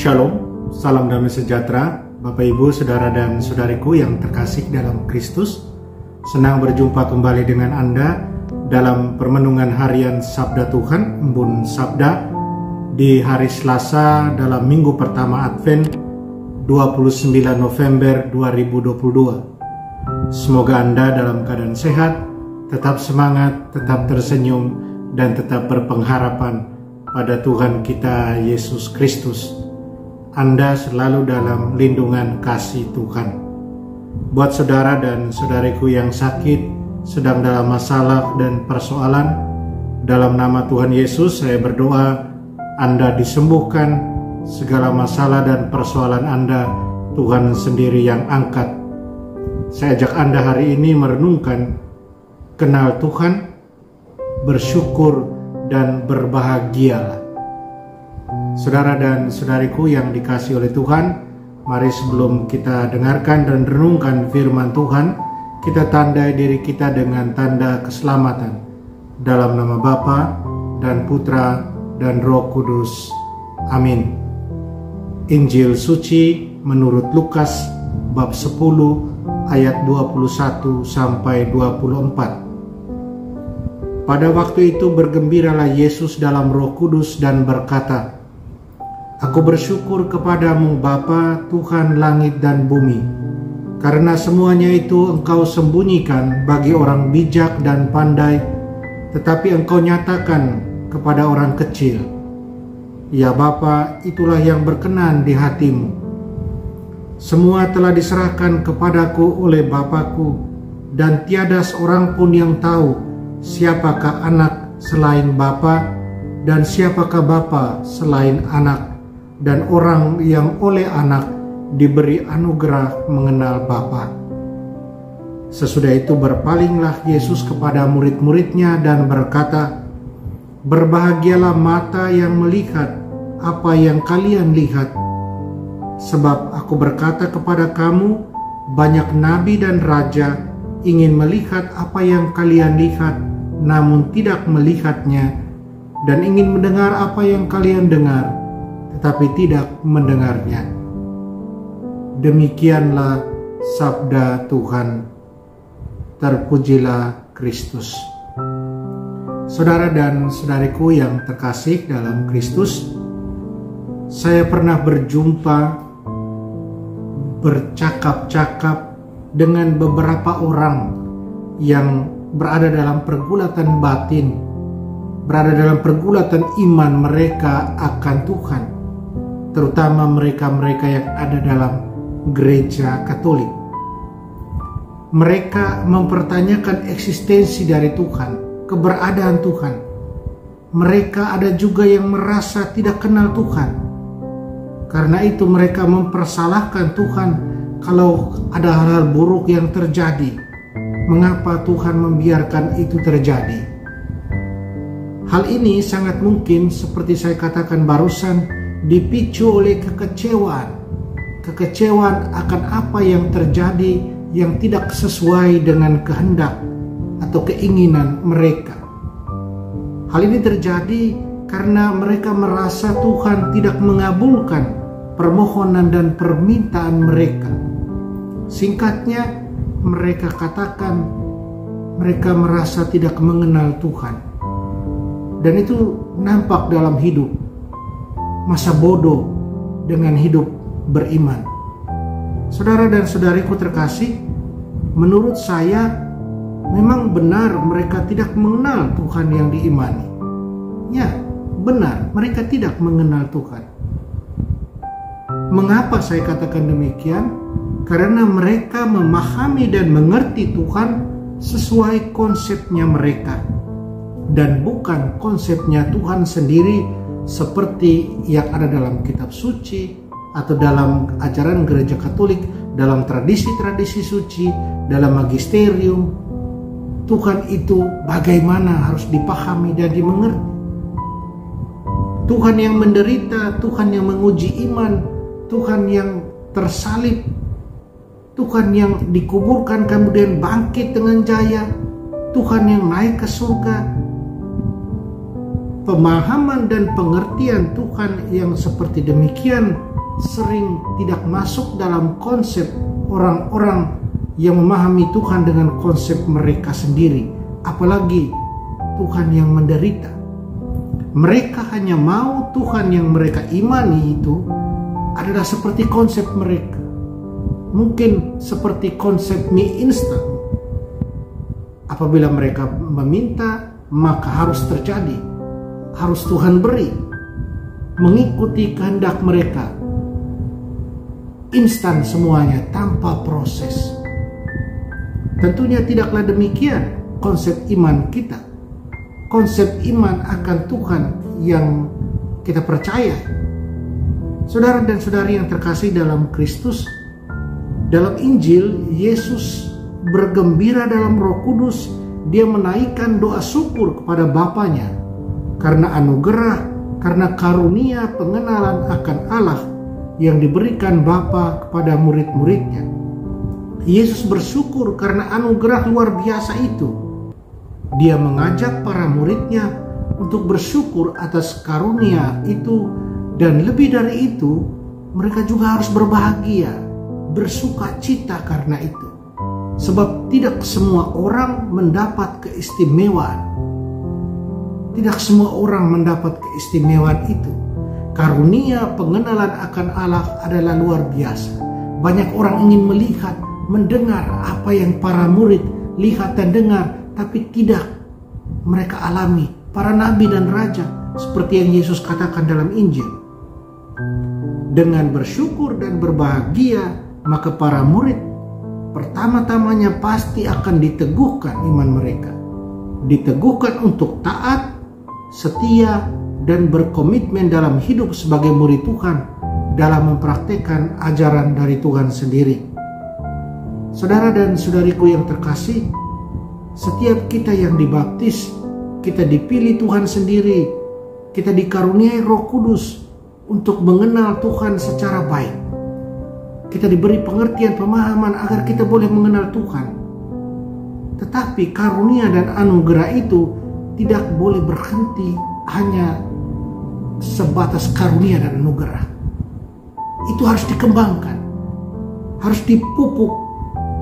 Shalom, salam damai sejahtera, Bapak Ibu, Saudara dan Saudariku yang terkasih dalam Kristus. Senang berjumpa kembali dengan Anda dalam permenungan harian Sabda Tuhan, Embun Sabda, di hari Selasa dalam minggu pertama Advent 29 November 2022. Semoga Anda dalam keadaan sehat, tetap semangat, tetap tersenyum, dan tetap berpengharapan pada Tuhan kita Yesus Kristus. Anda selalu dalam lindungan kasih Tuhan. Buat saudara dan saudariku yang sakit, sedang dalam masalah dan persoalan, dalam nama Tuhan Yesus saya berdoa Anda disembuhkan, segala masalah dan persoalan Anda Tuhan sendiri yang angkat. Saya ajak Anda hari ini merenungkan kenal Tuhan, bersyukur dan berbahagialah. Saudara dan saudariku yang dikasihi oleh Tuhan, mari sebelum kita dengarkan dan renungkan firman Tuhan, kita tandai diri kita dengan tanda keselamatan. Dalam nama Bapa dan Putra dan Roh Kudus. Amin. Injil suci menurut Lukas bab 10 ayat 21 sampai 24. Pada waktu itu bergembiralah Yesus dalam Roh Kudus dan berkata, Aku bersyukur kepadamu Bapa, Tuhan langit dan bumi, karena semuanya itu Engkau sembunyikan bagi orang bijak dan pandai, tetapi Engkau nyatakan kepada orang kecil. Ya Bapa, itulah yang berkenan di hatimu. Semua telah diserahkan kepadaku oleh Bapakku, dan tiada seorang pun yang tahu siapakah anak selain Bapa, dan siapakah Bapa selain anak, dan orang yang oleh anak diberi anugerah mengenal Bapa. Sesudah itu berpalinglah Yesus kepada murid-muridnya dan berkata, Berbahagialah mata yang melihat apa yang kalian lihat. Sebab aku berkata kepada kamu, banyak nabi dan raja ingin melihat apa yang kalian lihat, namun tidak melihatnya, dan ingin mendengar apa yang kalian dengar, tetapi tidak mendengarnya. Demikianlah sabda Tuhan. Terpujilah Kristus. Saudara dan saudariku yang terkasih dalam Kristus, saya pernah bercakap-cakap dengan beberapa orang yang berada dalam pergulatan batin, berada dalam pergulatan iman mereka akan Tuhan, terutama mereka-mereka yang ada dalam gereja Katolik. Mereka mempertanyakan eksistensi dari Tuhan, keberadaan Tuhan. Mereka ada juga yang merasa tidak kenal Tuhan. Karena itu mereka mempersalahkan Tuhan kalau ada hal-hal buruk yang terjadi. Mengapa Tuhan membiarkan itu terjadi? Hal ini sangat mungkin seperti saya katakan barusan dipicu oleh kekecewaan. Kekecewaan akan apa yang terjadi yang tidak sesuai dengan kehendak atau keinginan mereka. Hal ini terjadi karena mereka merasa Tuhan tidak mengabulkan permohonan dan permintaan mereka. Singkatnya, mereka katakan mereka merasa tidak mengenal Tuhan. Dan itu nampak dalam hidup. Masa bodoh dengan hidup beriman. Saudara dan saudariku terkasih, menurut saya memang benar mereka tidak mengenal Tuhan yang diimani. Ya, benar, mereka tidak mengenal Tuhan. Mengapa saya katakan demikian? Karena mereka memahami dan mengerti Tuhan sesuai konsepnya mereka, dan bukan konsepnya Tuhan sendiri seperti yang ada dalam kitab suci atau dalam ajaran gereja Katolik, dalam tradisi-tradisi suci, dalam magisterium. Tuhan itu bagaimana harus dipahami dan dimengerti. Tuhan yang menderita, Tuhan yang menguji iman, Tuhan yang tersalib, Tuhan yang dikuburkan kemudian bangkit dengan jaya, Tuhan yang naik ke surga. Pemahaman dan pengertian Tuhan yang seperti demikian sering tidak masuk dalam konsep orang-orang yang memahami Tuhan dengan konsep mereka sendiri, apalagi Tuhan yang menderita. Mereka hanya mau Tuhan yang mereka imani itu adalah seperti konsep mereka. Mungkin seperti konsep mie instan. Apabila mereka meminta, maka harus terjadi. Harus Tuhan beri. Mengikuti kehendak mereka. Instan semuanya tanpa proses. Tentunya tidaklah demikian konsep iman kita. Konsep iman akan Tuhan yang kita percaya. Saudara dan saudari yang terkasih dalam Kristus, dalam Injil Yesus bergembira dalam Roh Kudus. Dia menaikkan doa syukur kepada Bapanya karena anugerah, karena karunia pengenalan akan Allah yang diberikan Bapa kepada murid-muridnya. Yesus bersyukur karena anugerah luar biasa itu. Dia mengajak para muridnya untuk bersyukur atas karunia itu, dan lebih dari itu, mereka juga harus berbahagia, bersuka cita karena itu. Sebab tidak semua orang mendapat keistimewaan. Tidak semua orang mendapat keistimewaan itu. Karunia pengenalan akan Allah adalah luar biasa. Banyak orang ingin melihat, mendengar apa yang para murid lihat dan dengar, tapi tidak mereka alami. Para nabi dan raja, seperti yang Yesus katakan dalam Injil. Dengan bersyukur dan berbahagia, maka para murid pertama-tamanya pasti akan diteguhkan iman mereka. Diteguhkan untuk taat, setia, dan berkomitmen dalam hidup sebagai murid Tuhan dalam mempraktikkan ajaran dari Tuhan sendiri. Saudara dan saudariku yang terkasih, setiap kita yang dibaptis, kita dipilih Tuhan sendiri, kita dikaruniai Roh Kudus untuk mengenal Tuhan secara baik. Kita diberi pengertian pemahaman agar kita boleh mengenal Tuhan. Tetapi karunia dan anugerah itu tidak boleh berhenti hanya sebatas karunia dan anugerah. Itu harus dikembangkan, harus dipupuk,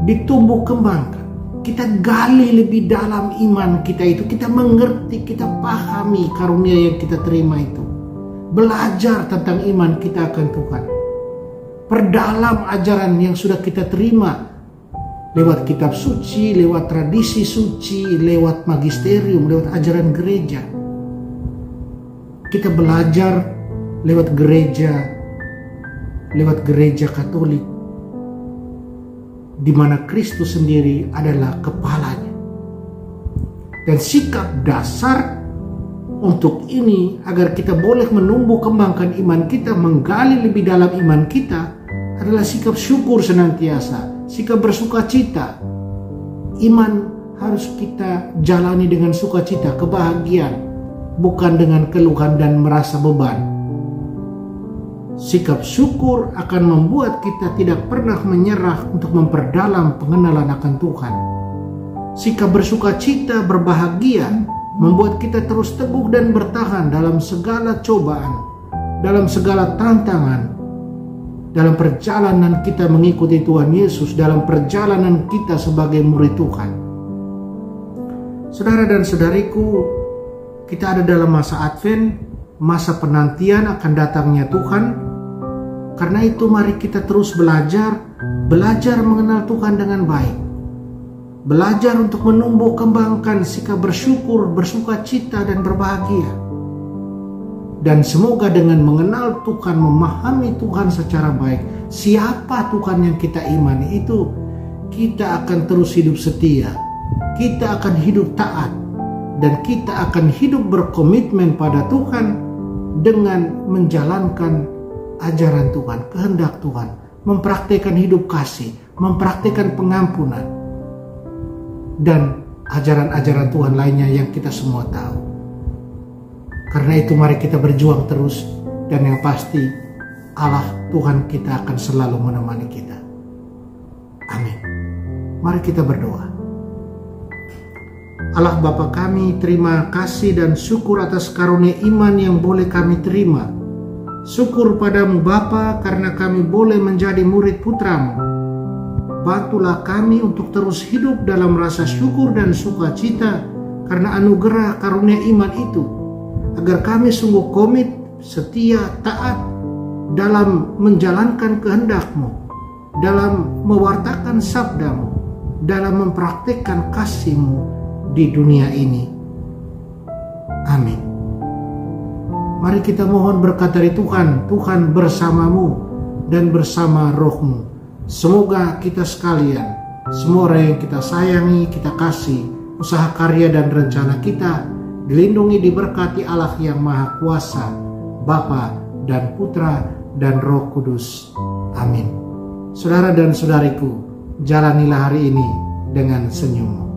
ditumbuh kembangkan. Kita gali lebih dalam iman kita itu, kita mengerti, kita pahami karunia yang kita terima itu. Belajar tentang iman kita akan Tuhan. Perdalam ajaran yang sudah kita terima lewat kitab suci, lewat tradisi suci, lewat magisterium, lewat ajaran gereja. Kita belajar lewat gereja Katolik, di mana Kristus sendiri adalah kepalanya. Dan sikap dasar untuk ini, agar kita boleh menumbuh kembangkan iman kita, menggali lebih dalam iman kita, adalah sikap syukur senantiasa, sikap bersuka cita. Iman harus kita jalani dengan sukacita, kebahagiaan, bukan dengan keluhan dan merasa beban. Sikap syukur akan membuat kita tidak pernah menyerah untuk memperdalam pengenalan akan Tuhan. Sikap bersuka cita, berbahagia, membuat kita terus teguh dan bertahan dalam segala cobaan, dalam segala tantangan, dalam perjalanan kita mengikuti Tuhan Yesus, dalam perjalanan kita sebagai murid Tuhan. Saudara dan saudariku, kita ada dalam masa Advent, masa penantian akan datangnya Tuhan. Karena itu mari kita terus belajar mengenal Tuhan dengan baik. Belajar untuk menumbuh kembangkan sikap bersyukur, bersuka cita, dan berbahagia. Dan semoga dengan mengenal Tuhan, memahami Tuhan secara baik, siapa Tuhan yang kita imani itu, kita akan terus hidup setia, kita akan hidup taat, dan kita akan hidup berkomitmen pada Tuhan dengan menjalankan ajaran Tuhan, kehendak Tuhan, mempraktikkan hidup kasih, mempraktikkan pengampunan, dan ajaran-ajaran Tuhan lainnya yang kita semua tahu. Karena itu mari kita berjuang terus, dan yang pasti Allah Tuhan kita akan selalu menemani kita. Amin. Mari kita berdoa. Allah Bapa kami, terima kasih dan syukur atas karunia iman yang boleh kami terima Syukur padamu Bapa karena kami boleh menjadi murid putramu. Bantulah kami untuk terus hidup dalam rasa syukur dan sukacita karena anugerah karunia iman itu, agar kami sungguh komit, setia, taat dalam menjalankan kehendak-Mu, dalam mewartakan sabda-Mu, dalam mempraktikkan kasih-Mu di dunia ini. Amin. Mari kita mohon berkat dari Tuhan. Tuhan bersamamu dan bersama roh-Mu. Semoga kita sekalian, semua orang yang kita sayangi, kita kasih, usaha karya dan rencana kita dilindungi, diberkati Allah yang Maha Kuasa, Bapa dan Putra dan Roh Kudus. Amin. Saudara dan saudariku, jalanilah hari ini dengan senyum.